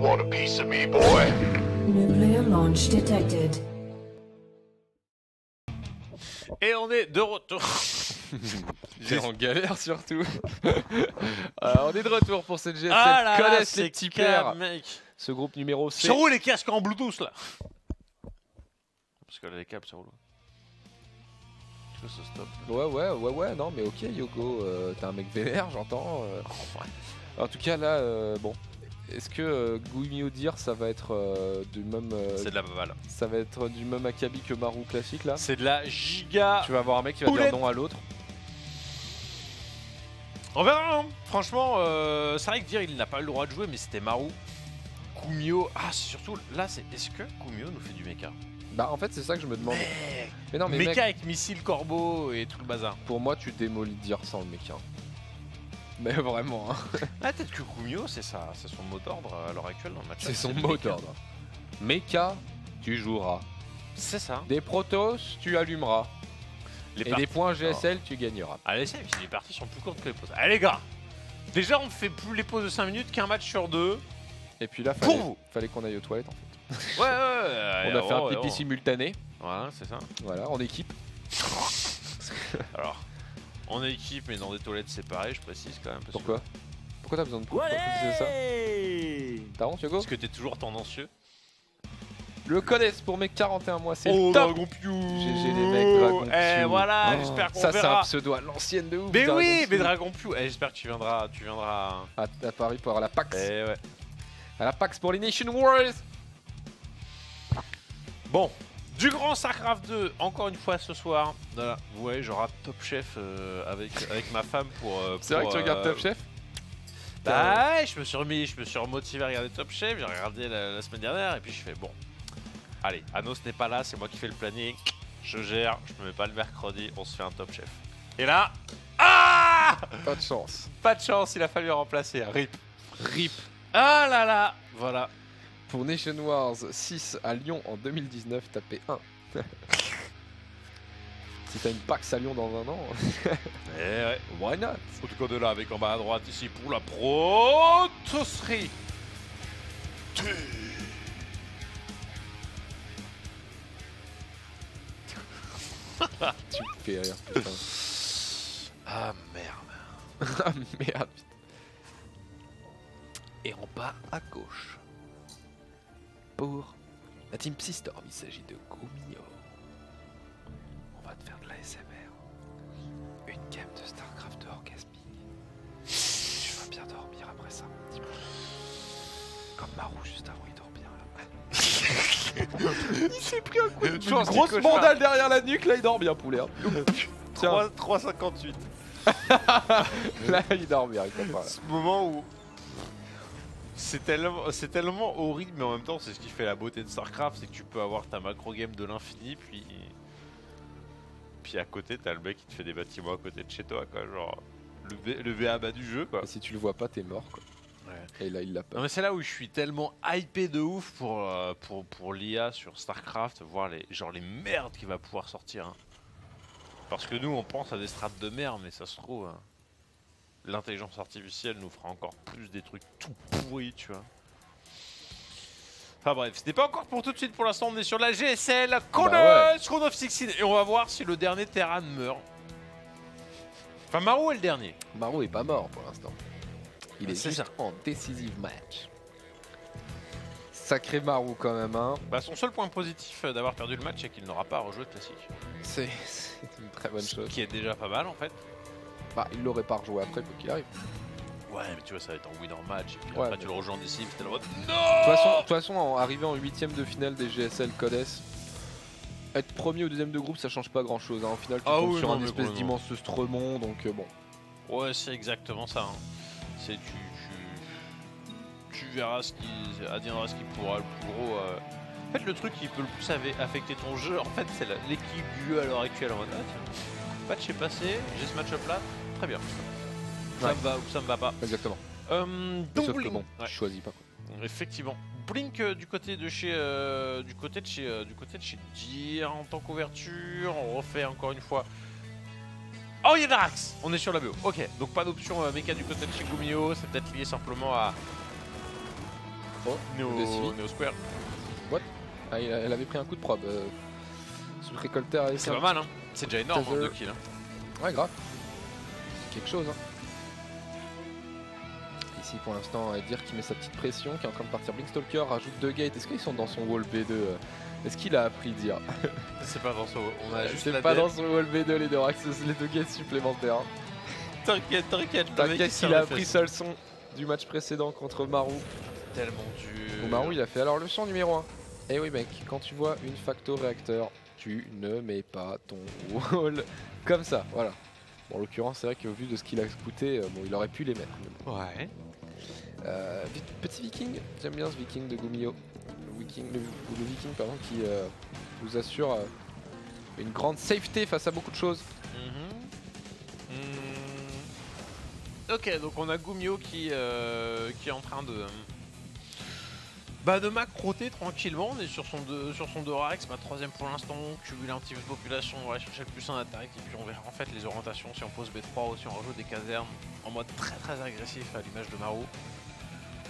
want a piece of me, boy? Nuclear launch detected. Et on est de retour. J'ai en galère surtout. On est de retour pour cette GSL. Ah là là, Connaissent les c'est petits clair, pères. mec. Ce groupe numéro C. Ça roule les casques en Bluetooth là. Parce que là, les câbles ça roule. Tu veux ce stop là. Ouais, non mais ok Yoko, t'es un mec vénère j'entends. En tout cas là, bon. Est-ce que Guimio dire ça va être du même... C'est de la balle. Ça va être du même acabit que Maru classique là? C'est de la giga. Tu vas avoir un mec qui va dire non à l'autre. On verra, hein. Franchement, c'est vrai que dire il n'a pas le droit de jouer, mais c'était Maru. Guimio, ah c'est surtout, là c'est, est-ce que Guimio nous fait du mecha? Bah en fait c'est ça que je me demande. Mais non mais mecha mec, avec missile corbeau et tout le bazar. pour moi tu démolis dire sans le mecha. Mais vraiment hein. Ah peut-être que Guimio c'est ça, c'est son mot d'ordre à l'heure actuelle dans le match. C'est son mot d'ordre. Mecha, tu joueras. C'est ça. Des protos, tu allumeras. Les Et parties- des points GSL, tu gagneras. Allez, c'est les parties sont plus courtes que les pauses. Allez les gars, déjà on ne fait plus les pauses de 5 minutes qu'un match sur 2. Et puis là, Pour vous. fallait qu'on aille aux toilettes en fait. Ouais, On a fait un pipi simultané, Voilà, c'est ça. voilà, en équipe. Alors, en équipe mais dans des toilettes séparées, je précise quand même. Parce Pourquoi Pourquoi t'as besoin de coups? Pourquoi tu disais ça? T'as honte, Hugo? Parce que t'es toujours tendancieux. Le connaissent pour mes 41 mois, c'est Oh, le top. Dragon Pew. GG les mecs, Dragon Eh Pew. voilà, Oh, j'espère qu'on ça c'est un verra. pseudo à l'ancienne de ouf. Mais Dragon oui, mais Pew. Dragon Pew. Eh, j'espère que tu viendras. À Paris pour avoir la PAX. Eh ouais. À la PAX pour les Nation Wars. Bon, du grand StarCraft 2, encore une fois ce soir. Voilà, ouais, j'aurai Top Chef avec ma femme pour. C'est vrai que tu regardes Top Chef? Bah ouais, je me suis remotivé à regarder Top Chef, j'ai regardé la semaine dernière et puis je fais bon. Allez, Anos n'est pas là, c'est moi qui fais le planning. Je gère, je me mets pas le mercredi, on se fait un Top Chef. Et là. Ah! Pas de chance. Pas de chance, il a fallu remplacer. RIP. RIP. Ah là là! Voilà. Pour Nation Wars 6 à Lyon en 2019, tapez 1. Si t'as une PAX à Lyon dans un an, Eh ouais. why not? En tout cas de là avec en bas à droite ici pour la protosserie. Tu me fais rire, putain. Ah merde. Ah merde. Et en bas à gauche. Pour la team Psystorm, il s'agit de Guimio. On va te faire de la SMR. Une game de StarCraft orgasmique. Tu vas bien dormir après ça, dis-moi. Comme Maru juste avant, il dort bien là. Il s'est pris un coup de Chance du grosse cauchemar. mandale derrière la nuque, là il dort bien poulet. Hein. Tiens, 3,58. là il dort bien, il comprend. Ce moment où c'est tellement horrible, mais en même temps c'est ce qui fait la beauté de StarCraft, c'est que tu peux avoir ta macro game de l'infini, puis à côté t'as le mec qui te fait des bâtiments à côté de chez toi, quoi, genre le VA bas du jeu, quoi. Et si tu le vois pas, t'es mort quoi. Ouais. Et là il l'a pas. Non mais c'est là où je suis tellement hypé de ouf pour l'IA sur StarCraft, voir les merdes qu'il va pouvoir sortir. Hein. Parce que nous on pense à des strates de merde, mais ça se trouve, hein, l'intelligence artificielle nous fera encore plus des trucs tout pourris, tu vois. Enfin bref, c'était pas encore pour tout de suite, pour l'instant on est sur la GSL, Crown of 16, et on va voir si le dernier Terran meurt. Enfin Maru est le dernier. Maru est pas mort pour l'instant. Il est C'est juste ça. en décisive match. Sacré Maru quand même, hein. Bah son seul point positif d'avoir perdu le match, c'est qu'il n'aura pas à rejouer de classique. C'est une très bonne Ce chose. qui est déjà pas mal en fait. Bah, il l'aurait pas rejoué après, quoi qu'il arrive. Ouais, mais tu vois, ça va être en winner match, et puis Ouais, après mais- tu le rejoins en décisif, t'es là en mode De toute façon, en arrivant en 8ème de finale des GSL Codes, être premier ou deuxième de groupe, ça change pas grand chose. Hein. Au final, tu Ah tombes oui, sur non, un mais espèce complètement. d'immense Stremont, donc bon. Ouais, c'est exactement ça. Hein. C'est tu verras ce qui adviendra ce qui pourra. Le plus gros. En fait, le truc qui peut le plus affecter ton jeu, en fait, c'est l'équipe du jeu à l'heure actuelle. En mode, ah tiens, match est passé, j'ai ce match-up là, très bien. Ça Ouais. me va ou ça me va pas. Exactement. Donc Sauf que Blink, bon, ouais, tu choisis pas quoi. effectivement. Blink du côté de chez Dir en tant qu'ouverture, on refait encore une fois. Oh, il y a Darax. On est sur la BO. Ok, donc pas d'option méca du côté de chez Guimio. C'est peut-être lié simplement Oh, de suivi. Neo Square. Ah, elle avait pris un coup de probe. Sous le récolteur avait C'est fait pas un mal, hein. C'est déjà énorme, Taser. 2 kills. Hein. petit- Ouais, grave. C'est quelque chose. Hein. Ici, pour l'instant, dire qu'il met sa petite pression, qui est en train de partir. Blinkstalker rajoute 2 gates. Est-ce qu'ils sont dans son wall B2 Est-ce qu'il a appris dire C'est pas dans son. On a juste C'est la pas dead. dans son wall B2 les deux gates supplémentaires. Hein. T'inquiète, t'inquiète. le mec, T'inquiète s'est qu'il a refait. appris sa leçon du match précédent contre Maru. Tellement dur. Ou Maru, il a fait alors leçon numéro 1. Eh oui mec, quand tu vois une facto réacteur, tu ne mets pas ton wall comme ça, voilà. Bon, en l'occurrence, c'est vrai qu'au vu de ce qu'il a coûté, bon, il aurait pu les mettre. Ouais. Petit viking, j'aime bien ce viking de Gumio. Le viking pardon, qui vous assure une grande safety face à beaucoup de choses. Ok, donc on a Gumio qui est en train de macroter tranquillement. On est sur son Dorax, ma 3ème pour l'instant, cumuler un petit peu de population, on va aller chercher le plus 1 attaque et puis on verra en fait les orientations si on pose B3 ou si on rajoute des casernes en mode très très agressif à l'image de Maru.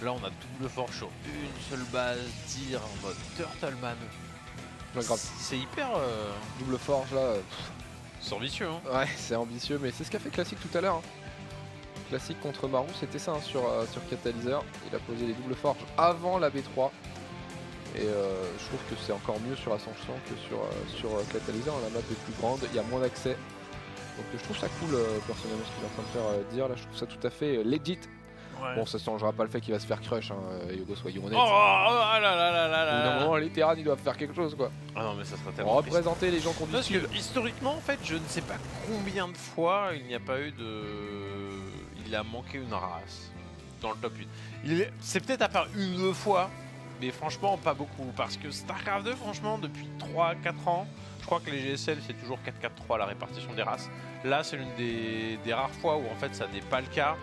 Là on a double forge sur une seule base, tir en mode Turtleman. Ouais, grave. C'est hyper Double forge là, c'est ambitieux hein. ouais, c'est ambitieux, mais c'est ce qu'a fait Classic tout à l'heure. Hein. Classic contre Maru, c'était ça hein, sur Catalyseur. Il a posé les doubles forges avant la B3. Et je trouve que c'est encore mieux sur Ascension que sur Catalyseur. La map est plus grande, il y a moins d'accès. Donc je trouve ça cool personnellement ce qu'il est en train de faire dire là. Je trouve ça tout à fait legit. Ouais. Bon, ça ne changera pas le fait qu'il va se faire crush, hein, Yogo, soyons honnêtes. Oh là là là là Au bout d'un là. moment, les Terrans ils doivent faire quelque chose quoi. Ah non mais ça serait Pour tellement triste. représenter les gens qu'on Parce discute. que historiquement, en fait, je ne sais pas combien de fois il n'y a pas eu de. Il a manqué une race dans le top 8. C'est peut-être à part une ou deux fois, mais franchement, pas beaucoup. Parce que StarCraft 2, franchement, depuis 3-4 ans, je crois que les GSL c'est toujours 4-4-3 la répartition des races. Là, c'est l'une des rares fois où en fait ça n'est pas le cas.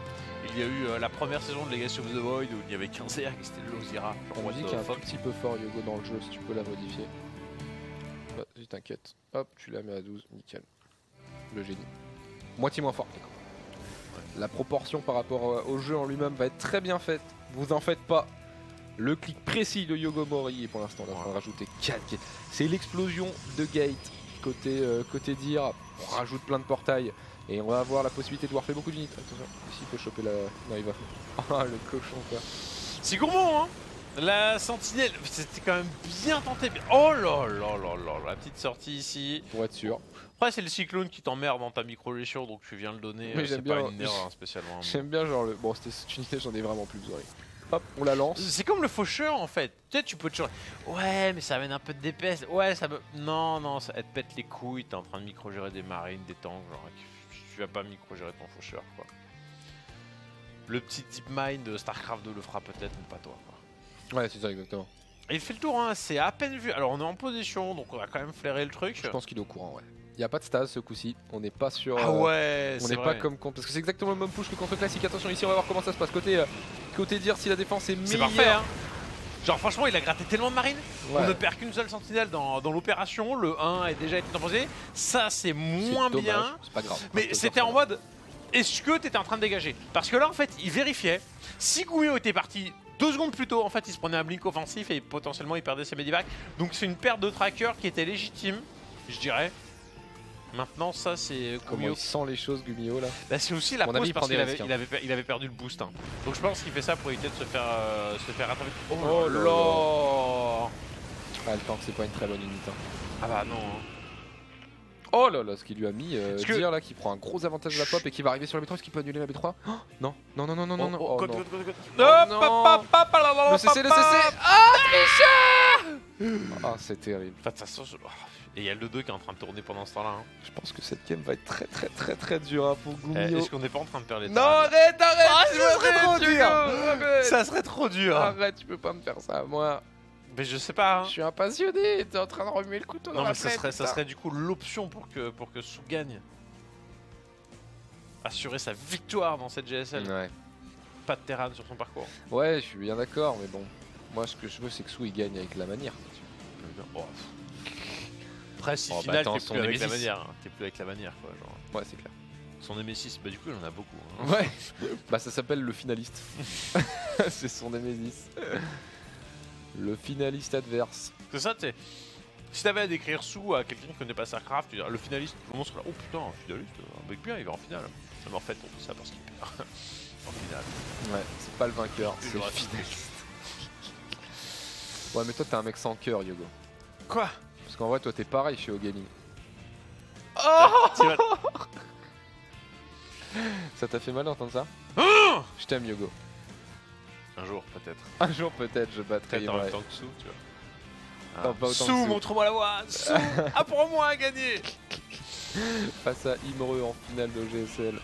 Il y a eu la première saison de Legacy of the Void où il n'y avait qu'un CR qui c'était le Lozira. On me dit qu'il est un tout petit peu fort Yogo dans le jeu, si tu peux la modifier. Vas-y, t'inquiète. Hop, tu la mets à 12, nickel. Le génie. Moitié moins fort. La proportion par rapport au jeu en lui-même va être très bien faite. Vous en faites pas. Le clic précis de Yogo Mori est pour l'instant là, on va rajouter 4 gates. C'est l'explosion de gate côté dire. On rajoute plein de portails. Et on va avoir la possibilité de warfer beaucoup d'unités. Attention, ici il peut choper la. Non, il va. Ah, le cochon quoi. C'est gourmand, hein. La sentinelle, c'était quand même bien tenté. Oh là là là là, la petite sortie ici. Pour être sûr. Après, c'est le cyclone qui t'emmerde dans ta micro-léchure, donc tu viens le donner. Mais C'est j'aime pas bien- une erreur hein, spécialement. J'aime bien genre le. Bon, cette unité, j'en ai vraiment plus besoin. Hop, on la lance. C'est comme le faucheur en fait. Tu sais, tu peux toujours. Ouais, mais ça amène un peu de DPS. Ouais, ça me. Non, non, ça... elle te pète les couilles. T'es en train de micro-gérer des marines, des tanks. Genre, tu vas pas micro-gérer ton faucheur quoi. Le petit deep mind de StarCraft 2 le fera peut-être, mais pas toi quoi. Ouais, c'est ça exactement. Et il fait le tour, hein, c'est à peine vu. Alors on est en position, donc on va quand même flairer le truc. Je pense qu'il est au courant, ouais. Il n'y a pas de stase ce coup-ci, on n'est pas sur. Ah ouais, on c'est n'est pas vrai. comme contre. Parce que c'est exactement le même push que contre Classic. Attention, ici on va voir comment ça se passe. Côté dire si la défense est meilleure. C'est parfait, hein. Genre franchement il a gratté tellement de marines. Ouais. On ne perd qu'une seule sentinelle dans l'opération. Le 1 est déjà été imposé. Ça c'est moins dommage, bien. c'est pas grave. Mais c'était en mode, est-ce que t'étais en train de dégager? Parce que là en fait il vérifiait. Si Gumio était parti 2 secondes plus tôt, en fait il se prenait un blink offensif et potentiellement il perdait ses medivacs. Donc c'est une perte de tracker qui était légitime, je dirais. Maintenant ça c'est Comment Gumio. il sent les choses, Gumio là. Bah, c'est aussi la Mon avis, pause il parce prend des qu'il risques, il avait perdu le boost. Hein. Donc je pense qu'il fait ça pour éviter de se faire rattraper. Oh là là. Ah, le tank, c'est pas une très bonne unité. Hein. Ah bah non. Hein. Oh là là, ce qu'il lui a mis, que- dire là qui prend un gros avantage de la pop et qui va arriver sur la B3, est-ce qu'il peut annuler la B3? Oh, non, non, non, non, non, non, non. Oh, code, non. code, code, code. Oh, Hop, non. hop, hop, hop, là, là, Le CC, le hop, CC. hop. Ah, tricheur! Ah, c'est terrible. En fait, ça sent. Et il y a le 2 qui est en train de tourner pendant ce temps-là. Hein. Je pense que cette game va être très très très très dure hein, pour Gumio. Est-ce qu'on n'est pas en train de perdre les Non, Terrans arrête, arrête! Ah, tu ça vas serait arrêter, trop Hugo, dur. arrête. Ça serait trop dur. Arrête, tu peux pas me faire ça, moi. Mais je sais pas. Hein. Je suis un passionné, t'es en train de remuer le couteau dans Non, la mais ça plaie, ça putain. serait du coup l'option pour que Sou gagne. Assurer sa victoire dans cette GSL. Ouais. Pas de Terran sur son parcours. Ouais, je suis bien d'accord, mais bon. Moi, ce que je veux, c'est que Sou il gagne avec la manière. Bon. Après, si Oh, bah, final, attends, t'es son plus avec la Nemesis. manière. Hein. T'es plus avec la manière, quoi. Genre. Ouais, c'est clair. Son Nemesis, bah du coup, il en a beaucoup. Hein. Ouais. Bah, ça s'appelle le finaliste. C'est son Nemesis. Le finaliste adverse. C'est ça, tu sais. Si t'avais à décrire sous à quelqu'un qui connaît pas StarCraft, tu dirais le finaliste, tout le monde serait là, oh putain, un finaliste, un mec bien, il va en finale. Mais en fait, on dit ça parce qu'il perd en finale. Ouais, c'est pas le vainqueur, C'est c'est le vrai. finaliste. Ouais, mais toi, t'es un mec sans cœur, Yogo. Quoi? Parce qu'en vrai, toi, t'es pareil chez O-Gaming. Tu vas- Ça t'a fait mal d'entendre ça? Je t'aime, Yogo. Un jour, peut-être. Un jour, peut-être, je battrai Peut-être en même Imre. temps que Sous, tu vois. Pas autant que Sous, Sous. montre-moi la voie. Sous, apprends-moi à gagner. Face à Imre en finale de GSL.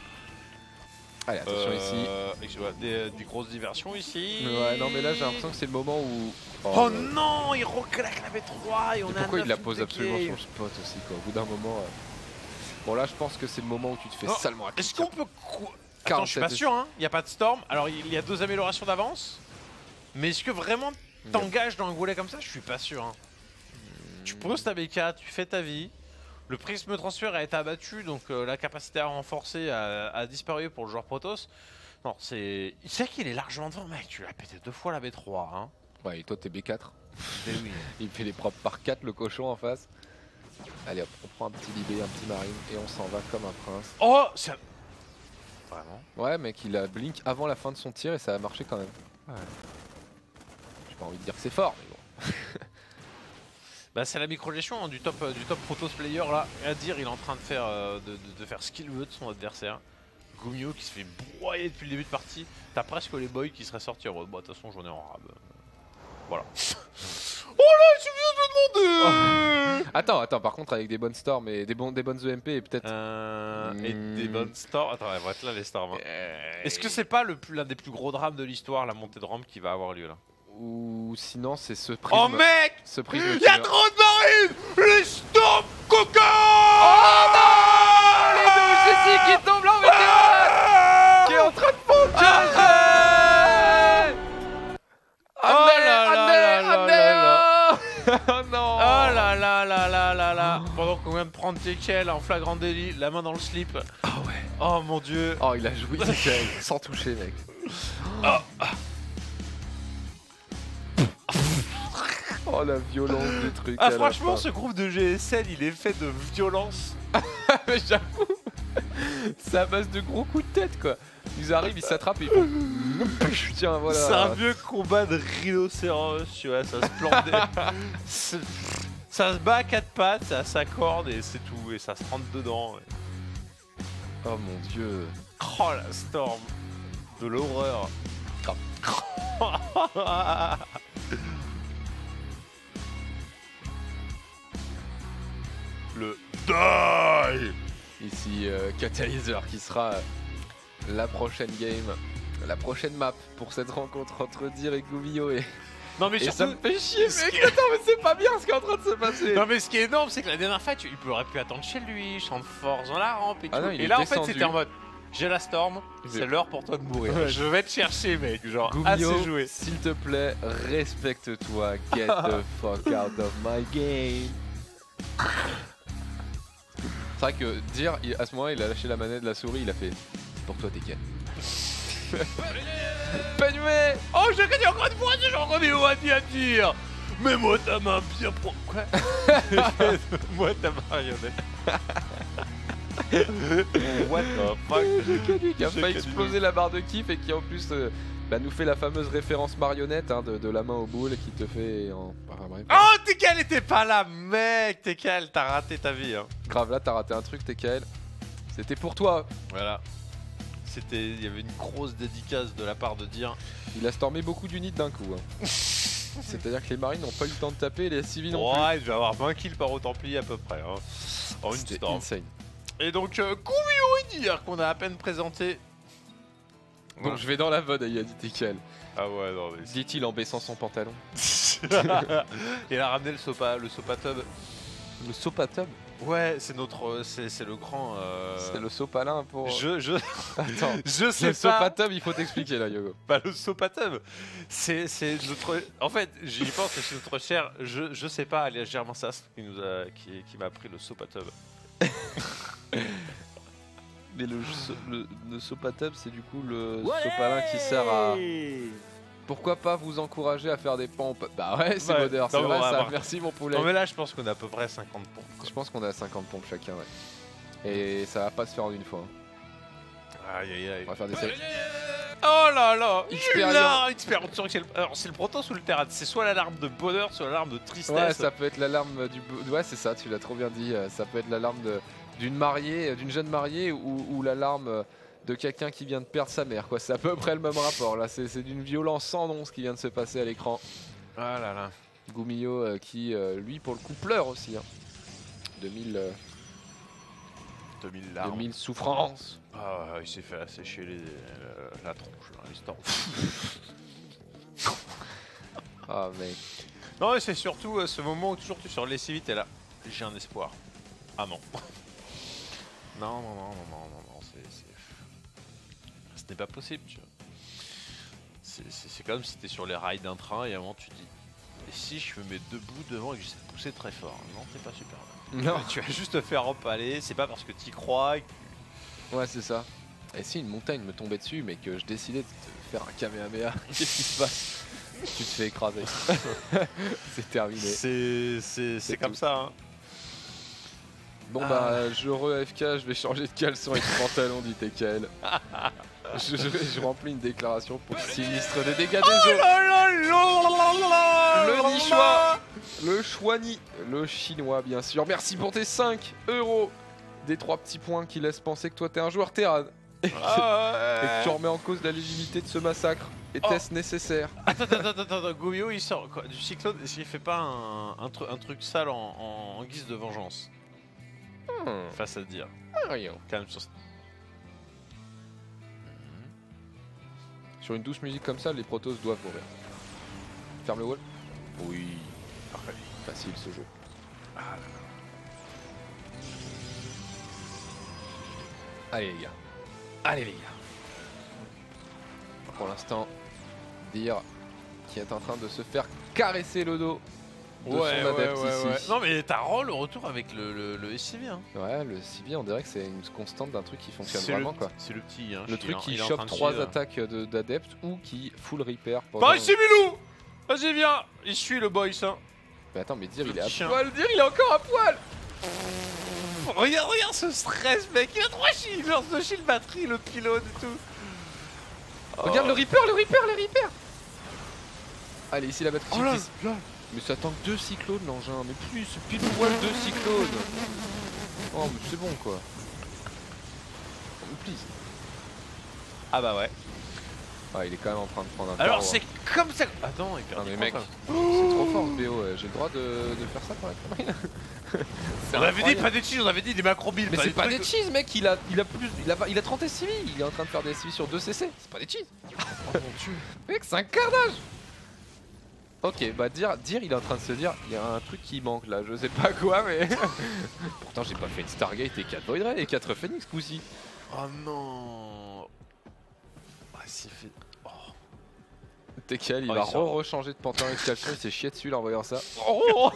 Allez, attention ici. Je vois des grosses diversions ici. Ouais, non, mais là, j'ai l'impression que c'est le moment où. Oh non, il reclaque la V3 et on Mais a pourquoi un il la 9 pose de absolument game. sur le spot aussi, quoi? Au bout d'un moment. Bon, là, je pense que c'est le moment où tu te fais Oh, salement à Est-ce qu'on peut... Attends, je suis pas sûr, hein. Il n'y a pas de storm. Alors, il y a 2 améliorations d'avance. Mais est-ce que vraiment t'engages dans un goulet comme ça? Je suis pas sûr, hein. Tu poses ta BK, tu fais ta vie. Le prisme transfert a été abattu, donc la capacité à renforcer a disparu pour le joueur Protoss. Non, c'est... Il sait qu'il est largement devant, mec. Tu l'as pété 2 fois la B3, hein. Ouais, et toi, t'es B4. Mais oui. Il fait les propres par 4, le cochon en face. Allez hop, on prend un petit Libé, un petit Marine, et on s'en va comme un prince. Oh, c'est... Vraiment? Ouais, mec, il a blink avant la fin de son tir et ça a marché quand même. Ouais. J'ai pas envie de dire que c'est fort, mais bon. Bah c'est la micro-gestion hein, du top Protoss player là. À dire, il est en train de faire, de faire ce qu'il veut de son adversaire. Gumio qui se fait broyer depuis le début de partie. T'as presque les boys qui seraient sortis en mode, bah de toute façon j'en ai en rab. Voilà. Oh là, il suffit de te demander. Attends, par contre, avec des bonnes storms et des bonnes EMP et peut-être. Et des bonnes storms. Attends, elles vont être là les storms. Hein. Est-ce que c'est pas l'un des plus gros drames de l'histoire, la montée de rampe qui va avoir lieu là? Ou sinon, c'est ce prisme. Oh mec, Ce prisme il qui y a meurt. trop de marines. Les storms coca. Oh non, les deux Jessie qui tombent là en vétéran, qui est en train de fondre. Oh là là là là là. Oh non. Oh là là là là là là. Pendant qu'on vient de prendre Tekel en flagrant délit, la main dans le slip. Ah ouais. Oh mon dieu. Oh, il a joué nickel, sans toucher, mec. Oh la violence du truc. Ah à la franchement fin. ce groupe de GSL il est fait de violence. Mais j'avoue, c'est à base de gros coups de tête quoi. Ils arrivent, ils s'attrapent et ils font. Tiens, voilà. C'est un vieux combat de rhinocéros, tu vois, ça se plante ça se bat à 4 pattes, ça s'accorde et c'est tout, et ça se rentre dedans. Oh mon dieu. Oh la storm de l'horreur. Le die. Ici, Catalyzer qui sera la prochaine game, la prochaine map pour cette rencontre entre Dir et Gumio et Non mais ça surtout, me fait chier mec, attends mais c'est pas bien ce qui est en train de se passer. non mais ce qui est énorme c'est que la dernière fois il aurait pu attendre chez lui, champ de force dans la rampe et Ah tout. non, il Et est là en fait descendu. c'était en mode j'ai la storm, c'est l'heure pour toi de mourir. Ouais. Je vais te chercher mec, genre Gumio, assez joué. s'il te plaît, respecte-toi, get the fuck out of my game. C'est vrai que Dir, à ce moment il a lâché la manette de la souris, il a fait c'est pour toi Tekken. Penway. Oh je gagne encore une fois, j'en connais Wadi à dire. Mais moi ta main bien pro... Quoi? Moi ta marionnette. What the fuck? Qui a failli exploser la barre de kiff et qui en plus nous fait la fameuse référence marionnette hein, de la main au boule qui te fait en... Enfin, bref. Oh Tekel était pas là mec, Tekel t'as raté ta vie hein. Grave là t'as raté un truc TKL. C'était pour toi. Voilà. Il y avait une grosse dédicace de la part de Dir. Il a stormé beaucoup d'unités d'un coup. Hein. C'est-à-dire que les marines n'ont pas eu le temps de taper et les civils non plus. Ouais, il devait avoir 20 kills par au Templier à peu près. Hein. En une C'était storm. insane. Et donc, Gumio et Dir qu'on a à peine présenté. Donc je vais dans la VOD, il a dit TKL. Ah ouais, non mais... Dit-il en baissant son pantalon. Il a ramené le sopa tub. Le sopatub. Ouais, c'est notre... C'est le grand... C'est le sopalin pour... Attends. Je sais Le pas. sopatub, il faut t'expliquer là, Yogo. Bah le sopatub, c'est notre... En fait, j'y pense, c'est notre cher... Je sais pas, alias Germain Sass qui m'a appris le sopatub. Mais le sopatub, c'est du coup le sopalin qui sert à... Pourquoi pas vous encourager à faire des pompes? Bah ouais, c'est Ouais, moderne, c'est non, vrai on va ça. voir. Merci mon poulet. Non mais là je pense qu'on a à peu près 50 pompes. Quoi. Je pense qu'on a 50 pompes chacun, ouais. Et ça va pas se faire en une fois. Hein. Aïe aïe aïe. On va faire des séries. Oh là là Expérience. Expérience. Alors c'est le Protoss ou le Terran? C'est soit l'alarme de bonheur, soit l'alarme de tristesse. Ouais, ça peut être l'alarme du. Ouais, c'est ça, tu l'as trop bien dit. Ça peut être l'alarme d'une mariée, d'une jeune mariée ou l'alarme de quelqu'un qui vient de perdre sa mère. Quoi. C'est à peu près le même rapport. Là, c'est d'une violence sans nom ce qui vient de se passer à l'écran. Ah là là. Gumio qui, lui, pour le coup, pleure aussi. Hein. 2000 larmes. 2000 souffrances. Ah, il s'est fait assécher la tronche à l'instant. Ah, mec. Non, mais c'est surtout ce moment où toujours tu sors les vite et là, j'ai un espoir. Ah non. Non, ce n'est pas possible, tu vois. C'est comme si t'es sur les rails d'un train et à un moment tu dis et si je me mets debout devant et que j'essaie de pousser très fort? Non, t'es pas super là. Non. Tu vas juste te faire empaler, c'est pas parce que t'y crois que... Ouais, c'est ça. Et si une montagne me tombait dessus, mais que je décidais de te faire un Kamehameha, qu'est-ce qui se passe? Tu te fais écraser. C'est terminé. C'est comme ça, hein. Bon bah, je re-AFK, je vais changer de caleçon et de pantalon, dit TKL. Je remplis une déclaration pour sinistre des dégâts des eaux. Le nichois, le chouani, le chinois bien sûr. Merci pour tes 5 €. Des 3 petits points qui laissent penser que toi t'es un joueur Terran. Et que tu remets en cause la légitimité de ce massacre. Était-ce nécessaire? Attends, Gumio il sort quoi, du cyclone, est-ce qu'il fait pas un truc sale en guise de vengeance? Face à dire. Rien. Quand même sur... Sur une douce musique comme ça, les protos doivent mourir. Ferme le wall. Oui. Parfait. Facile ce jeu. Ah là là. Allez les gars. Allez les gars. Pour l'instant, dire qui est en train de se faire caresser le dos de son adepte ici. Non mais t'as roll au retour avec le SCV hein. Ouais, le CB on dirait que c'est une constante d'un truc qui fonctionne C'est vraiment quoi. C'est le petit hein. Le truc qui il est en chope train de 3 suivre. attaques d'adeptes ou qui full repair pendant... Par ici Milou. Vas-y viens. Il suit le boys hein. Mais attends, mais dire Le il est à petit chien. poil, dire il est encore à poil. Regarde ce stress mec. Il a 3 shields, il lance 2 shield batterie, le pylône et tout. Regarde le reaper, le reaper. Allez, ici la batterie. Oh là là. Mais ça tank 2 cyclones l'engin, mais plus, c'est pile poil 2 cyclones. Oh mais c'est bon quoi. Oh mais please. Ah bah ouais. Ah il est quand même en train de prendre un Alors power. c'est comme ça. Attends, il perd Non mais des mec, points, c'est trop fort ce BO, j'ai le droit de faire ça pour la connerie là. on avait dit pas des cheese, on avait dit des macro builds. Mais c'est pas des cheese mec, il a 30 SCV, il est en train de faire des SCV sur 2 CC, c'est pas des cheese. Oh mon dieu. Mec c'est un carnage. Ok bah dire il est en train de se dire, il y a un truc qui manque là, je sais pas quoi mais... Pourtant j'ai pas fait une Stargate et 4 Void Ray et 4 Phoenix coup-ci. Oh non. Ah c'est fait... TKL il Oh, va il sort. rechanger de pantalon et de caleçon, il s'est chié dessus en voyant ça. Oh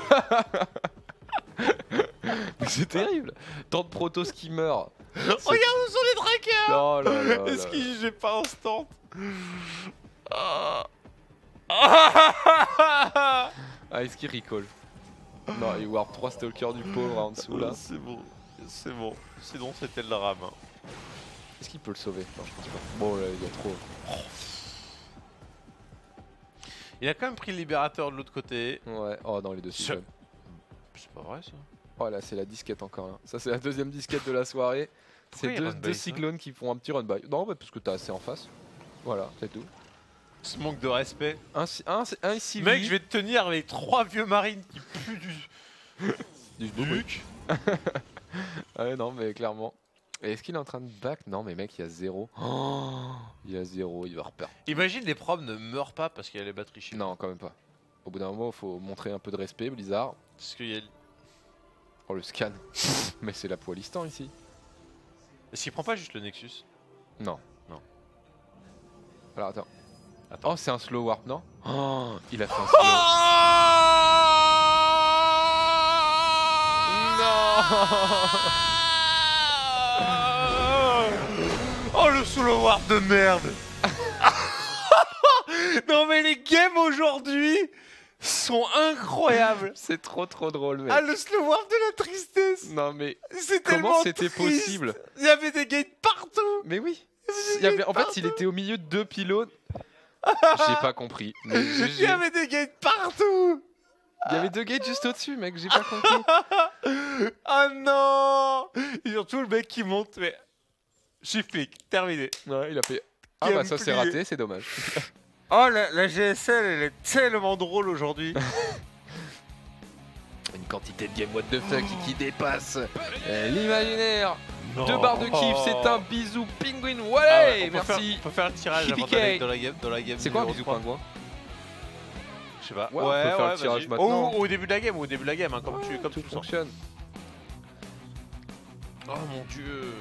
mais c'est terrible. Tant de protos qui meurent. Regarde où sont les trackers. Oh là là là. Est-ce que j'ai pas instant? Ah est-ce qu'il recall? Non il warp 3 stalkers du pauvre en dessous là. C'est bon, c'est bon. Sinon c'était le drame. Hein. Est-ce qu'il peut le sauver? Non je pense pas. Bon là il y a trop. Il a quand même pris le libérateur de l'autre côté. Ouais, oh dans les deux cyclones. C'est pas vrai ça. Oh là c'est la disquette encore là. Ça c'est la deuxième disquette de la soirée. Pourquoi C'est il run deux by, cyclones qui font un petit run by. Non bah parce que t'as assez en face. Voilà, c'est tout. Ce manque de respect. Un ici. Mec, je vais te tenir avec 3 vieux marines qui puent du buc. Ouais non mais clairement. Et est-ce qu'il est en train de back? Non mais mec il y a 0. Oh, il y a 0, il va repartir. Imagine les probes ne meurent pas parce qu'il y a les batteries chimiques. Non quand même pas. Au bout d'un moment il faut montrer un peu de respect Blizzard. Parce qu'il y a... Oh le scan. Mais c'est la poilistan ici. Est-ce qu'il prend pas juste le Nexus? Non. Non. Alors attends. Attends. Oh c'est un slow warp non? Oh il a fait un slow. Non. Oh le solo warp de merde. Non mais les games aujourd'hui sont incroyables. C'est trop drôle, mec. Ah, le slow warp de la tristesse. Non mais C'est comment tellement c'était triste. possible? Il y avait des gates partout. Mais oui. Il y avait des En fait, il était au milieu de 2 pylônes. J'ai pas compris. Mais Il y avait des gates partout. il y avait 2 gates juste au-dessus, mec. J'ai pas compris. Ah non. Et surtout le mec qui monte, mais shift click, terminé. Ouais, il a fait. Ah bah ça c'est Gameplay. raté, c'est dommage. Oh la GSL, elle est tellement drôle aujourd'hui. Une quantité de game what the fuck qui dépasse l'imaginaire. Non. 2 barres de kiff, c'est un bisou penguin. Ah Ouais, ouais, merci. On peut faire le tirage avant JPK. d'aller dans la game. C'est quoi un numéro bisou 3. pingouin? Je sais pas. Ouais, on peut faire le tirage vas-y. maintenant. Au début de la game, hein, comme tu Tout le sens. fonctionne. Oh mon dieu.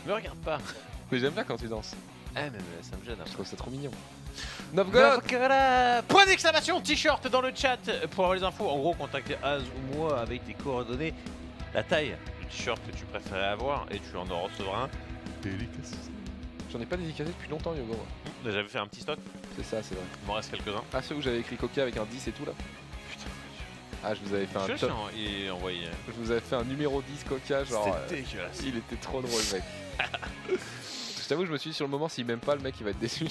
Me regarde pas. Mais j'aime bien quand tu danses. Ah mais ça me gêne. Je trouve ça trop mignon. Novgorod. Point d'exclamation t-shirt dans le chat pour avoir les infos. En gros, contactez Az ou moi avec tes coordonnées, la taille du t-shirt que tu préférais avoir et tu en recevras un. J'en ai pas dédicacé depuis longtemps, Yogo. J'avais fait un petit stock, C'est ça, c'est vrai. il m'en reste quelques-uns. Ah, ceux où j'avais écrit Coca avec un 10 et tout là. Putain, Ah, je vous avais fait un je top. sais, il est envoyé. Je vous avais fait un numéro 10 Coca, genre. C'était dégueulasse. Il était trop drôle, mec. Je t'avoue, je me suis dit sur le moment, s'il m'aime pas, le mec il va être déçu.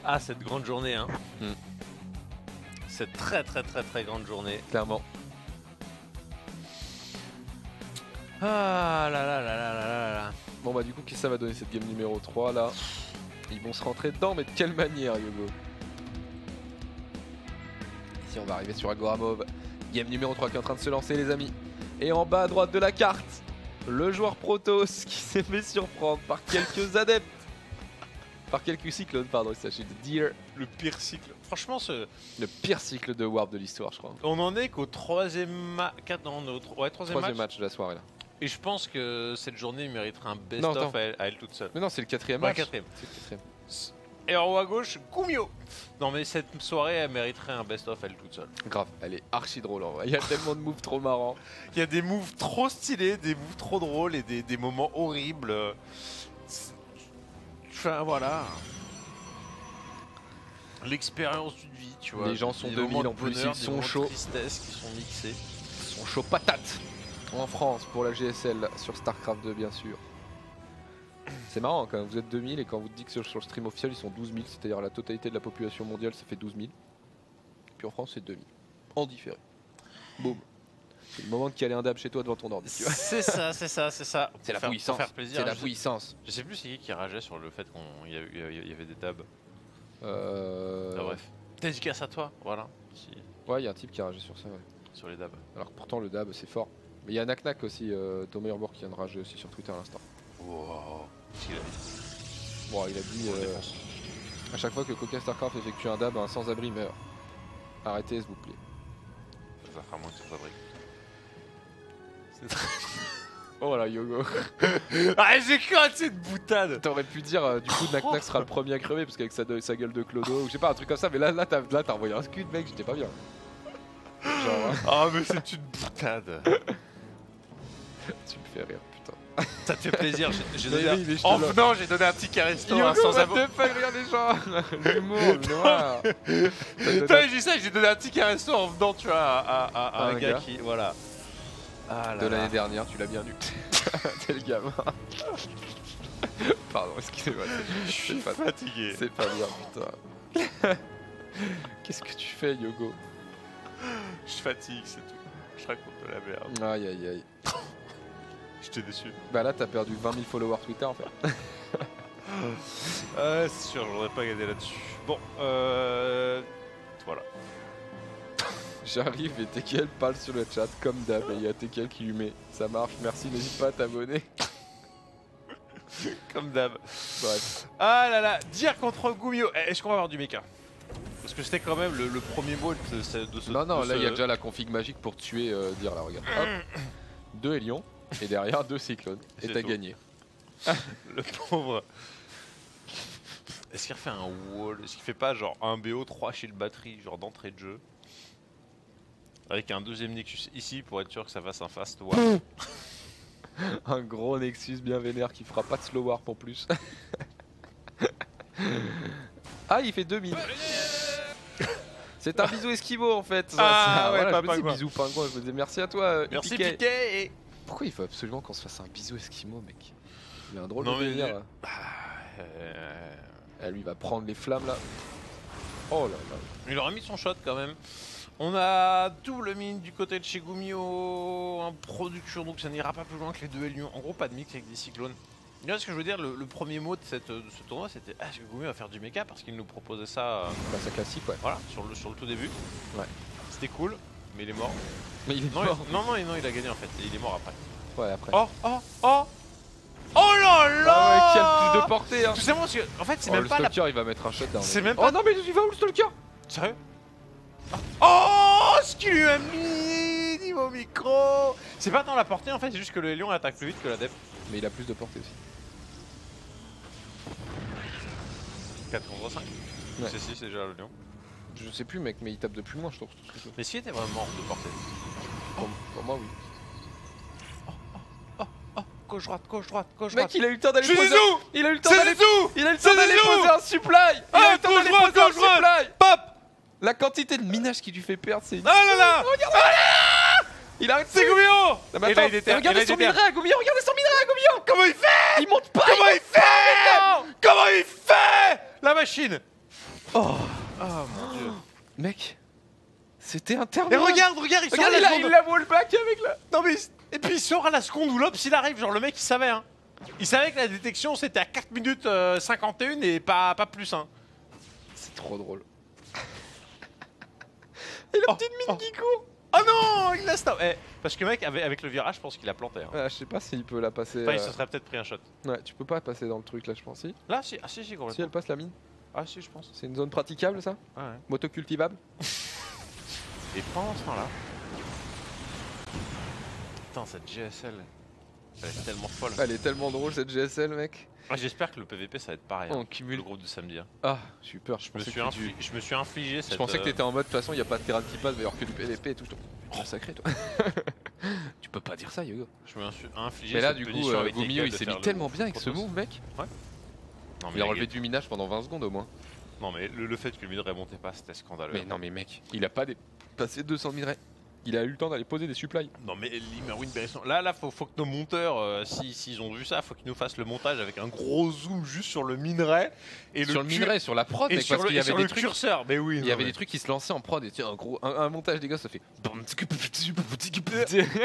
Ah, cette grande journée, hein. Mm. Cette très grande journée. Clairement. Ah là là là là là là là. Bon, bah, du coup, qu'est-ce que ça va donner cette game numéro 3 là? Ils vont se rentrer dedans, mais de quelle manière, Yogo? Ici, on va arriver sur Agoramov. Game numéro 3 qui est en train de se lancer, les amis. Et en bas à droite de la carte, le joueur Protoss qui s'est fait surprendre par quelques adeptes. Par quelques cyclones, pardon, il s'agit de Deer. Le pire cycle. Franchement, Le pire cycle de Warp de l'histoire, je crois. on en est qu'au troisième Troisième match. match de la soirée là. Et je pense que cette journée mériterait un Non, best-of attends. à elle toute seule. Mais non, c'est le quatrième Ouais, match. quatrième. C'est le quatrième. Et en haut à gauche, Kumio. Non mais cette soirée, elle mériterait un best-of elle toute seule. Grave, elle est archi drôle en vrai. Il y a tellement de moves trop marrants. Il y a des moves trop stylés, des moves trop drôles et des moments horribles. Enfin voilà. L'expérience d'une vie, tu vois. Les gens sont Des 2000 moments de en plus, bonheur, ils des sont moments de chauds. tristesse qui sont mixés. Ils sont chauds patates en France pour la GSL sur StarCraft 2 bien sûr. C'est marrant quand vous êtes 2000 et quand vous dites que sur le stream officiel ils sont 12 000, c'est-à-dire la totalité de la population mondiale ça fait 12 000. Puis en France c'est 2000. En différé. Boum. C'est le moment de caler un dab chez toi devant ton ordi. Tu vois. C'est ça, c'est ça, c'est ça. C'est la Pour puissance. faire plaisir. C'est la Je sais- puissance. Je sais plus c'est qui rageait sur le fait qu'il y avait des dabs. Euh... Ah, bref. Dédicace à toi, voilà. Ouais, il y a un type qui a ragé sur ça. Ouais. Sur les dabs. Alors que pourtant le dab c'est fort. Mais il y a Naknak aussi, Thomas Urbourg qui vient de rager aussi sur Twitter à l'instant. Wow. Qu'est-ce qu'il a dit? Bon, il a dit On le défonce. à chaque fois que Coca StarCraft effectue un dab, un sans-abri meurt. Arrêtez s'il vous plaît. Ça fera moins que ça fabrique. Oh là Yogo. Ah, j'ai quoi cette boutade? T'aurais pu dire du coup Naknak sera le premier à crever parce qu'avec sa gueule de clodo ou je sais pas un truc comme ça, mais là t'as envoyé un scud mec, j'étais pas bien. Genre Ah, mais c'est une boutade. tu me fais rire putain. Ça te fait plaisir, j'ai Mais donné oui, mais je te en le- venant, j'ai donné un ticket resto à un Yogo sans-abri. va te faire rire les gens. L'humour, le noir. Putain, j'ai ça, j'ai donné un ticket resto en venant, tu vois, à un gars gars. qui. Voilà. Ah De là l'année là. dernière, tu l'as bien lu. T'es le gamin. Pardon, excusez-moi. Je suis pas- fatigué. C'est pas bien, putain. Qu'est-ce que tu fais, Yogo? Je fatigue, c'est tout. Je raconte de la merde. Aïe aïe aïe. J'étais déçu. Bah là, t'as perdu 20 000 followers Twitter en fait. C'est sûr, j'aurais pas gagné là-dessus. Bon, voilà. J'arrive et Tekel parle sur le chat comme d'hab et il y a Tekel qui lui met ça marche, merci, n'hésite pas à t'abonner. Comme d'hab. Bref. Ah là là, dire contre Gumio. Est-ce qu'on va avoir du mecha? Parce que c'était quand même le premier mot de ce. Non, non, de là il y a ce- déjà la config magique pour tuer dire là, regarde. Hop. 2 Hélions et derrière 2 cyclones. Et C'est t'as tout. gagné. Le pauvre. Est-ce qu'il refait un wall? Est-ce qu'il fait pas genre un BO 3 shield batterie, genre d'entrée de jeu? Avec un deuxième Nexus ici pour être sûr que ça fasse un fast war. Un gros Nexus bien vénère qui fera pas de slow warp en plus. Ah, il fait 2000. C'est un bisou esquivo en fait. Ah, ouais, voilà, pas je me dis pingouin. bisou pingouin. Je me dis merci à toi. Merci Piquet. Piquet. Pourquoi il faut absolument qu'on se fasse un bisou esquimau, mec? Il a un drôle Non, de mais- délire. Ah, lui il va prendre les flammes là. Oh là là. Il aurait mis son shot quand même. On a double mine du côté de chez Gumio en production, donc ça n'ira pas plus loin que les deux Hélions. En gros, pas de mix avec des cyclones. Tu vois ce que je veux dire, le premier mot de ce tournoi, c'était est-ce que Gumio va faire du mecha parce qu'il nous proposait ça Bah, ça classique, ouais. voilà, sur le tout début. Ouais. C'était cool, mais il est mort. Mais il est Non, mort. non, il a gagné en fait, et il est mort après. Ouais, après. Oh là là Ah ouais, qui a le plus de portée hein. Tout simplement parce que, en fait, c'est Oh, même le pas la... stalker il va mettre un shutdown. C'est même Oh pas... non, mais il va où le stalker? Sérieux? Oh, ce qu'il lui a mis niveau micro. C'est pas dans la portée en fait, c'est juste que le Hélion attaque plus vite que l'adepte. Mais il a plus de portée aussi. 4 contre 5. Ouais. C'est 6 déjà le Lion. Je sais plus, mec, mais il tape de plus loin, je trouve. Mais s'il était vraiment hors de portée. Pour moi, oui. Gauche droite, gauche droite, gauche Mec, droite. il a eu le temps d'aller C'est poser. Zizou. Il a eu le temps C'est d'aller. Zizou. Il a eu le C'est temps d'aller Zizou. poser un supply. Il a eu le temps gauche d'aller droite, poser un gauche droite. supply. Pop. La quantité de minage qui lui fait perdre, c'est. Ah là là. Il arrête. C'est Gumio. Non, mais Et là, attends, il déterre, regardez et là, son il déterre. minerai à Gumio, regardez son minerai à Gumio. Comment il fait? Il monte pas. Comment il fait? pas. Comment il fait? La machine. Oh mon dieu. Mec, c'était Et interminable. regarde, il sort Regarde, à la il seconde. a wallback avec la. Non mais et puis il sort à la seconde où l'Ops il arrive, genre le mec il savait hein. Il savait que la détection c'était à 4 minutes 51 et pas plus hein. C'est trop drôle. Et la petite mine qui court. Oh non, il l'a stop. Parce que mec avec le virage je pense qu'il a planté hein. Ouais, je sais pas s'il peut la passer. Enfin il se serait peut-être pris un shot. Ouais, tu peux pas passer dans le truc là, je pense. Si, Là si, si si complètement. elle passe la mine. Ah si je pense. C'est une zone praticable ça? Ah, ouais. Motocultivable? Et pendant ce temps là. Putain cette GSL. Elle est tellement folle. Elle est tellement drôle cette GSL, mec. Ah, j'espère que le PVP ça va être pareil. On hein, cumule. le groupe de samedi. Hein. Ah, j'ai eu peur. Je me suis infligé cette. Je pensais que t'étais en mode, de toute façon, il y a pas de terrain qui passe, il va y avoir que du PVP et tout. Oh, sacré, toi. Tu peux pas dire ça, Yogo. Je me suis infligé. Mais là, cette du coup, punition avec Gumio, Nickel il de s'est faire mis le tellement bien avec ce Protoss. move, mec. Non, Il a relevé du minage pendant 20 secondes au moins. Non mais le fait que le mid remontait pas c'était scandaleux. Mais non, mais mec, il a pas passé 200 000 raids. Il a eu le temps d'aller poser des supplies. Non mais Limerwin Beresson. Là faut que nos monteurs, s'ils ont vu ça, faut qu'ils nous fassent le montage avec un gros zoom juste sur le minerai et Sur le minerai, sur la prod, et mec, sur parce le, qu'il y et avait sur des le trucs. curseur. Mais oui. Il y avait des trucs qui se lançaient en prod et tiens, un montage des gars, ça fait.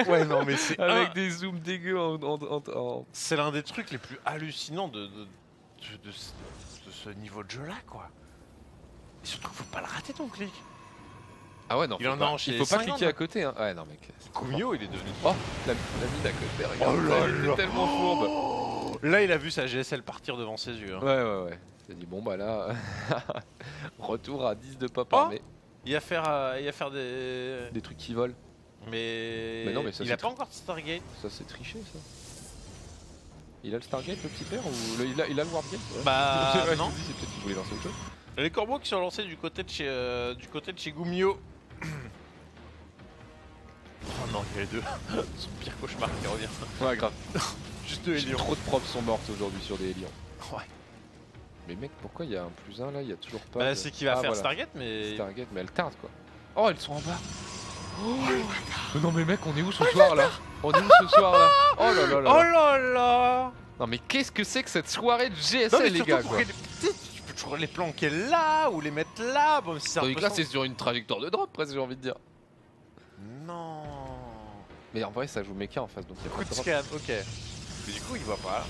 Ouais non mais c'est Avec des zooms dégueux en. c'est l'un des trucs les plus hallucinants de ce niveau de jeu là quoi. Et surtout faut pas le rater ton clic. Ah ouais, non, Il en a pas, enchaîné il faut pas 50, cliquer à côté, hein. Ouais, non, mec. Gumio il est devenu. Oh, la mine à côté, regarde. Oh là elle était là. tellement fourbe. Là il a vu sa GSL partir devant ses yeux. Hein. Ouais. Il a dit, bon, bah là. Retour à 10 de pop Oh. armé. Il va faire des. Des trucs qui volent. Mais non, mais ça, il c'est a pas encore de Stargate. Ça, c'est triché, ça. Il a le Stargate, le petit père, ou il a le Warp Gate? Ouais. Bah Ouais, non. je me dis, c'est peut-être qu'il voulait lancer autre chose. Les corbeaux qui sont lancés du côté de chez Gumio. Oh non, il y a les deux. Son pire cauchemar qui revient. Ouais, grave. Juste deux Hélions. Trop de props sont mortes aujourd'hui sur des Hélions. Ouais. Mais mec, pourquoi il y a un +1 là? Il y a toujours pas. Bah de- c'est qu'il va Ah, faire voilà. Stargate mais. Stargate, mais elles tardent quoi. Oh, elles sont en bas. Mais non, mais mec, on est où ce soir là? On est où ce soir là? Oh là là là. Oh là là. Non, mais qu'est-ce que c'est que cette soirée de Non GSL, mais les surtout gars pour quoi? tu peux toujours les planquer là ou les mettre là. Bon, si c'est un Tandis peu que là, sans- c'est sur une trajectoire de drop presque, j'ai envie de dire. Non. Mais en vrai, ça joue méca en face donc il y a Coup pas de de drop. scan, ok. Mais du coup il voit pas.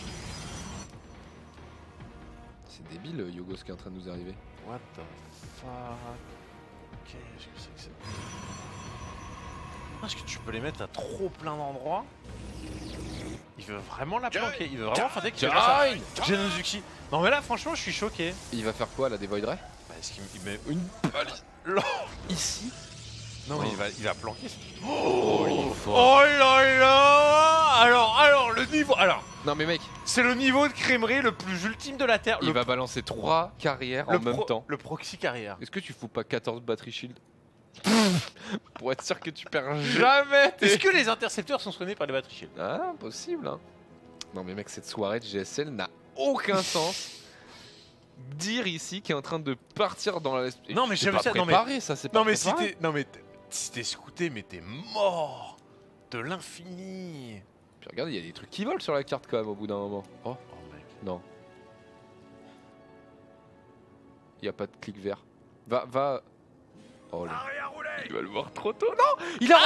C'est débile, Yogos qui est en train de nous arriver. What the fuck. Ok, qu'est-ce que c'est que c'est? Est-ce que tu peux les mettre à trop plein d'endroits? Il veut vraiment la planquer, il veut vraiment faire des que Genozuki. Non mais là franchement je suis choqué. Il va faire quoi là, des Void Ray? Bah, est-ce qu'il met une balise Ici? Non mais il va planquer. Oh, il est fort. Oh là là. Alors le niveau. Alors Non mais mec, c'est le niveau de crèmerie le plus ultime de la terre. il va balancer 3 carrières en même temps. Le proxy carrière. Est-ce que tu fous pas 14 battery shield? Pour être sûr que tu perds jamais Est-ce que les intercepteurs sont soignés par les batteries shield? Ah, possible hein. Non mais mec, cette soirée de GSL n'a aucun sens. Dire ici qu'il est en train de partir dans la... Non mais c'est j'aime pas ça, non préparé, mais... ça c'est pas Non mais si préparé. t'es... Non mais si t'es scouté, mais t'es mort de l'infini. Puis regarde, il y a des trucs qui volent sur la carte quand même au bout d'un moment. Oh, Oh mec. non. Il y a pas de clic vert. Va... Oh là. Il va le voir trop tôt. Non, il a...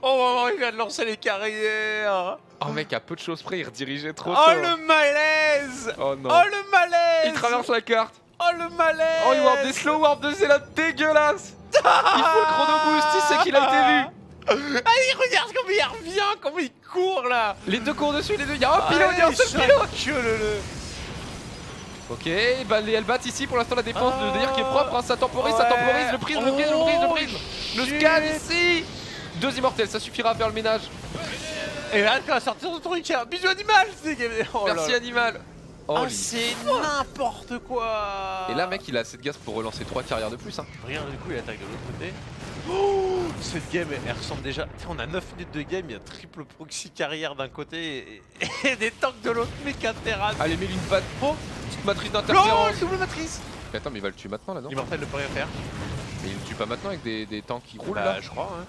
Oh maman, il vient de lancer les carrières. Oh mec, à peu de choses près, il redirigeait trop Oh tôt. le malaise. Oh non. Oh le malaise. Il traverse la carte. Oh le malaise. Oh, il warp des slow warp de Zéla dégueulasse. Il faut le chrono boost, il sait qu'il a été vu. Allez, regarde comment il revient, comment il court là. Les deux courent dessus, les deux. Il y a un pilote, il y a un seul pilote. Ok, bah les Hellbats ici pour l'instant la défense de dire qui est propre, hein, ça temporise, le prisme, le prisme. Le scan ici. 2 immortels, ça suffira à faire le ménage. Et là, quand va sortir de ton Ikea, bisous animal. Oh là Merci là. animal. Oh, Ah, les- c'est n'importe quoi. Et là mec, il a assez de gaz pour relancer 3 carrières de plus. Hein. Regarde du coup, il attaque de l'autre côté. Oh, cette game, elle ressemble déjà. Tiens, on a 9 minutes de game, il y a triple proxy carrière d'un côté et des tanks de l'autre, méca terrasse. Allez, mets-lui une patte. Oh, petite matrice Non, d'interférence. double matrice. Mais attends, mais il va le tuer maintenant là, non? L'immortel ne peut rien faire. Mais il le tue pas maintenant avec des tanks qui roulent Bah, là. je crois, hein.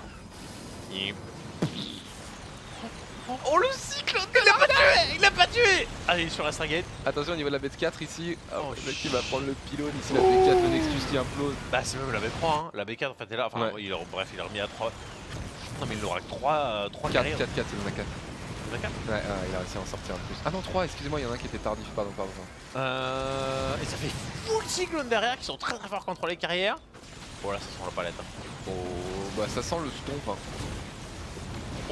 Oh le cycle. Il l'a pas tué. Il l'a pas tué. Allez, il est sur la Stargate. Attention au niveau de la bête 4 ici. Oh, le mec qui va prendre le pylône ici, la B4, le Nexus qui implose. Bah, c'est même la B3, hein. La B4 en fait est là. Enfin, Ouais. bref, il a remis à 3. Non, mais il n'aura que 3 4, carrières. 4, 4, c'est le 4. D'accord. Ouais, il a réussi à en sortir un plus. Ah non, 3, excusez-moi, il y en a un qui était tardif, pardon. Et ça fait full cyclone derrière qui sont très très forts contre les carrières. Bon, là, ça sent la palette. Hein. Oh, bah ça sent le stomp. Hein.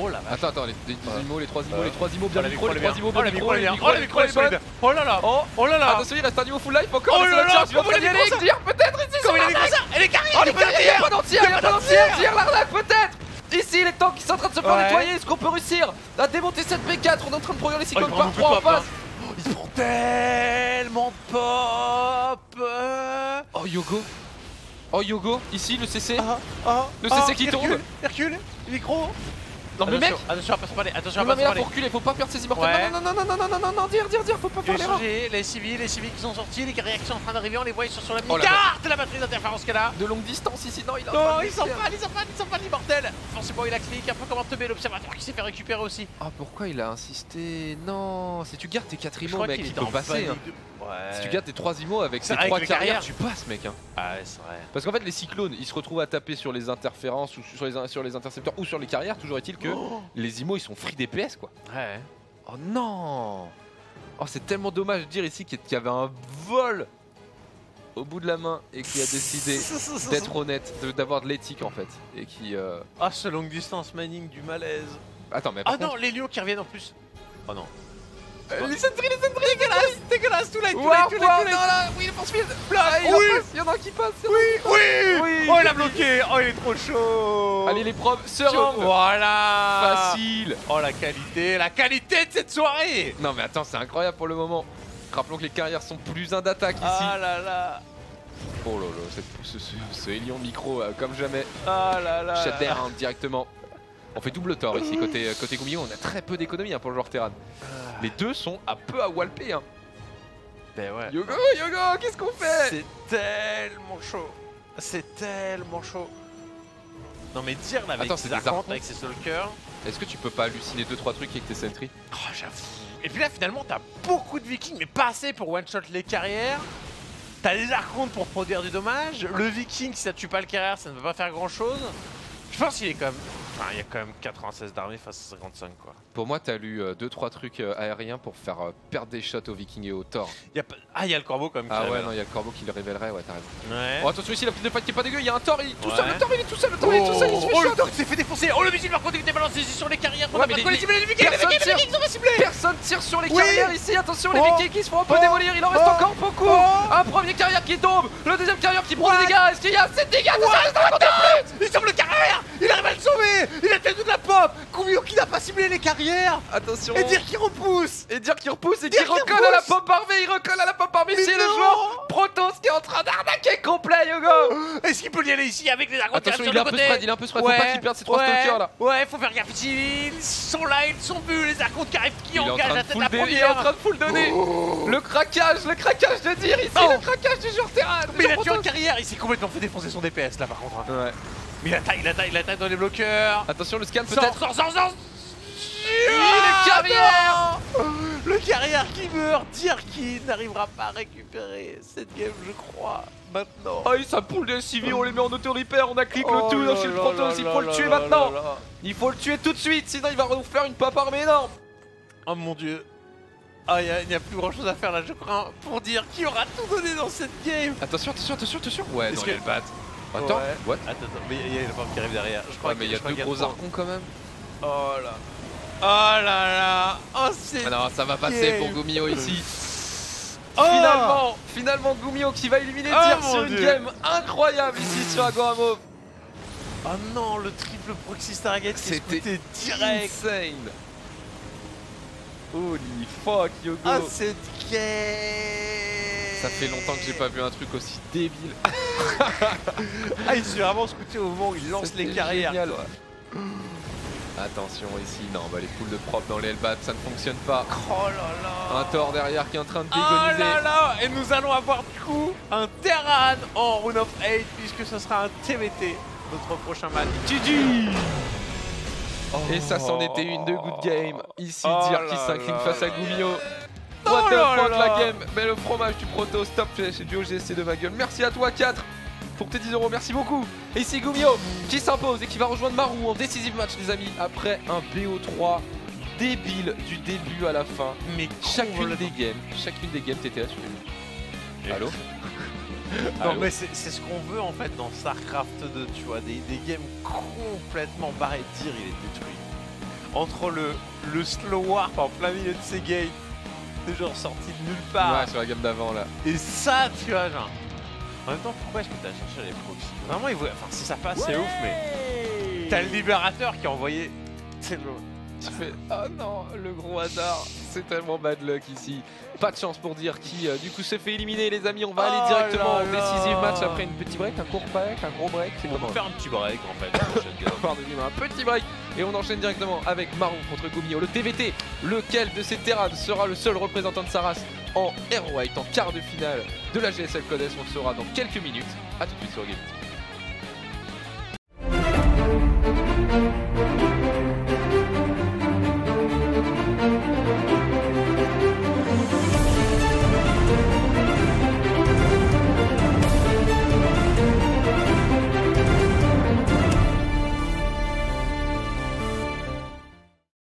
Oh la vache. Attends, les imos, les 3 imos, les 3 imos, bien Oh, la micro, micro, les elle est 3 imos, bien. bien Oh, la micro, micro, elle est bien. micro, Oh, la micro, elle est bonne. solide. Oh là là. Oh, Oh là là. attention, il reste un niveau full life encore. Oh c'est là la là, charge, il va comment falloir y il aller, est comme ça dire peut-être ici. Comment il est comme ça. Elle est carrière. Oh, il y a pas d'entier, il y a pas d'entier, tire l'arnaque peut-être. Ici, les tanks qui sont en train de se faire Ouais. nettoyer, est-ce qu'on peut réussir à démonter cette B4? On est en train de produire les cyclones il par prend 3 en beaucoup de pop, face. Ils se font tellement de pop. Oh Yogo. Oh Yogo, ici le CC. Le Ah, CC qui tombe. Hercule, micro. Non mais mec, Attention à pas se parler. Attention à non pas mais se là parler. faut reculer, faut pas perdre ses immortels. Ouais. Non, dire, faut pas Il faire est l'erreur. changé, les civils qui sont sortis, les carrières qui sont en train d'arriver, on les voit, ils sont sur la Oh là mini-carte, la batterie d'interférence qu'elle a. De longue distance ici, non il a Non, ils s'en pas l'immortel. Forcément, il explique un peu comment teubé l'observateur qui s'est fait récupérer aussi. Ah pourquoi il a insisté? Non, si tu gardes tes 4 Je imos crois mec, qu'il il était peut en passer. Hein. panique de- Ouais. Si tu gardes tes 3 imos avec C'est tes avec 3 les carrières, carrières. tu passes mec. Hein. Ah ouais, c'est vrai. Parce qu'en fait les cyclones, ils se retrouvent à taper sur les interférences ou sur les intercepteurs ou sur les carrières. Toujours est-il que les imos ils sont free DPS quoi. Ouais. Oh non. Oh c'est tellement dommage de dire ici qu'il y avait un vol au bout de la main et qui a décidé d'être honnête, d'avoir de l'éthique en fait. Et qui... Ah, ce long distance mining du malaise. Attends mais par Ah non, contre... les lions qui reviennent en plus. Oh non. les sentries, Dégueulasse, tout light, Wow, oui, le force field. Il y en a un qui passe. Oui. Oh, il a bloqué. Oh, il est trop chaud. Allez les probes se rendent. Voilà. Facile. Oh, la qualité de cette soirée. Non mais attends, c'est incroyable pour le moment. Rappelons que les carrières sont plus un d'attaque ici. Ah là là. Oh là là, ce Hélion micro comme jamais. Ah là là. Shutdown directement. On fait double tort ici côté Gumio, on a très peu d'économie pour le joueur Terran. Les deux sont un peu à walper. Hein. Ben ouais. Yogo, qu'est-ce qu'on fait? C'est tellement chaud. C'est tellement chaud. Non mais dire là avec Attends, c'est ses des archontes, archontes. avec ses stalkers. Est-ce que tu peux pas halluciner 2-3 trucs avec tes sentries? Oh, j'avoue. Et puis là finalement t'as beaucoup de vikings mais pas assez pour one shot les carrières. T'as les archontes pour produire du dommage. Le viking si ça tue pas le carrière ça ne va pas faire grand chose. Je pense qu'il est quand même... Enfin il y a quand même 96 d'armée face à 55 quoi. Pour moi t'as lu 2-3 trucs aériens pour faire perdre des shots aux vikings et aux Thor. Ah il y a le corbeau quand même qui Ah ouais révèle. non, il y a le corbeau qui le révélerait, ouais t'as raison. Ouais. Oh attention ici la petite fight qui est pas dégueu, il y a un Thor, il est tout Ouais. seul, le Thor il est tout seul, il est tout seul, il se fait Oh shot. le tank s'est fait défoncer. Oh le missile par contre il était balancé ici sur les carrières. On Ouais, a mais pas de les- quoi les cibler, les vikings sont pas ciblés. Personne tire sur les Oui. carrières ici, attention les Oh. vikings qui se font un peu Oh. démolir, il en reste Oh. encore beaucoup. Oh. Un premier carrière qui tombe, le deuxième carrière qui prend Ouais. des dégâts, est-ce qu'il y a assez de dégâts? Ça reste dans la compte. Il semble le carré. derrière. Il arrive à le sauver. Il a tenu de la pop. Gumio qui n'a pas ciblé les carrières. Attention. Et dire qu'il repousse. Et dire qu'il repousse et Dire qu'il qu'il recolle à la repousse. pop armée. Il recolle à la pop armée. Mais C'est le non. joueur Protoss qui est en train d'arnaquer complet, Yogo. Est-ce qu'il peut y aller ici avec les arcs Attention, sur il est le un peu côté? spread. Il est un peu spread. Faut pas qu'il perde ses 3 stalkers là. Ouais, faut faire gaffe. Ils sont là, ils sont vus. Les arcs qui arrivent, qui Il est en engagent train la de tête full la donner. Il est en première. train de full donner. Le craquage de dire ici. Oh. Le craquage du joueur terrain. Mais il a tué en carrière. Il s'est complètement fait défoncer son DPS là par contre. Ouais. Mais il attaque dans les bloqueurs. Attention, le scan Sors, peut-être. sors. le carrière. non. Le carrière qui meurt. Dire qu'il n'arrivera pas à récupérer cette game, je crois. Maintenant. Oh, ça poule des civils, on les met en auto-repair, on a cliqué Oh le tout là chez le là Protoss, il là faut là le tuer là maintenant. là là. Il faut le tuer tout de suite, sinon il va nous faire une pop armée énorme. Oh mon dieu. Ah, il n'y a plus grand chose à faire là, je crois, pour dire qui aura tout donné dans cette game. Attention. Ouais, Est-ce non, que- il le bat. Attends, Ouais. what? Attends, mais il y a la porte qui arrive derrière. Je crois Ouais, mais il y a je crois deux qu'il gros trop. archons quand même. Oh là. Oh là là. Oh, c'est. Ah non, ça va passer game. pour Gumio ici. Oh. Finalement Gumio qui va éliminer Oh Dir mon sur une Dieu. game incroyable ici sur Agoramov. Oh non, le triple proxy Stargate qui C'était était direct. insane. Holy fuck, Yogo. Ah, cette game. Ça fait longtemps que j'ai pas vu un truc aussi débile. Ah, il s'est vraiment scouté au moment où il lance les C'était carrières. génial. quoi. Attention ici, non, bah les poules de prop dans les Hellbats, ça ne fonctionne pas. Oh là là. Un Thor derrière qui est en train de Oh dégoniser. là là. Et nous allons avoir du coup un Terran en Rune of 8 puisque ce sera un TVT, notre prochain match. GG. Et ça c'en était une de good game. Ici, Oh Dir là qui s'incline là face à là. Gumio. Oh What the là fuck là. la game. Mais le fromage du Proto, stop chez du OGSC de ma gueule. Merci à toi 4 pour tes 10 €, merci beaucoup. Et ici Gumio qui s'impose et qui va rejoindre Marou en décisive match les amis. Après un BO3 débile du début à la fin. Mais Chacune des games, t'étais là-dessus. Allô? Non Allô mais c'est ce qu'on veut en fait dans StarCraft 2, tu vois, des games complètement barrés. Dir il est détruit. Entre le slow warp en plein milieu de ces gates, c'est genre sorti de nulle part. Ouais, sur la game d'avant là. Et ça, tu vois, genre. En même temps, pourquoi est-ce que t'as cherché les proxys? Vraiment, enfin, si ça passe, c'est ouf, mais. T'as le libérateur qui a envoyé. C'est le. Tu fais oh non, le gros hasard, c'est tellement bad luck ici. Pas de chance pour Dir qui du coup se fait éliminer les amis. On va aller Oh directement là au là. décisive match après une petit break, un court break, un gros break, c'est On comment? va faire un petit break en fait. la prochaine game. Pardonnez-moi, un petit break et on enchaîne directement avec Marou contre Gumio, le TVT. Lequel de ces Terrans sera le seul représentant de sa race en Air White en quart de finale de la GSL Codes? On le saura dans quelques minutes. A tout de suite sur Game.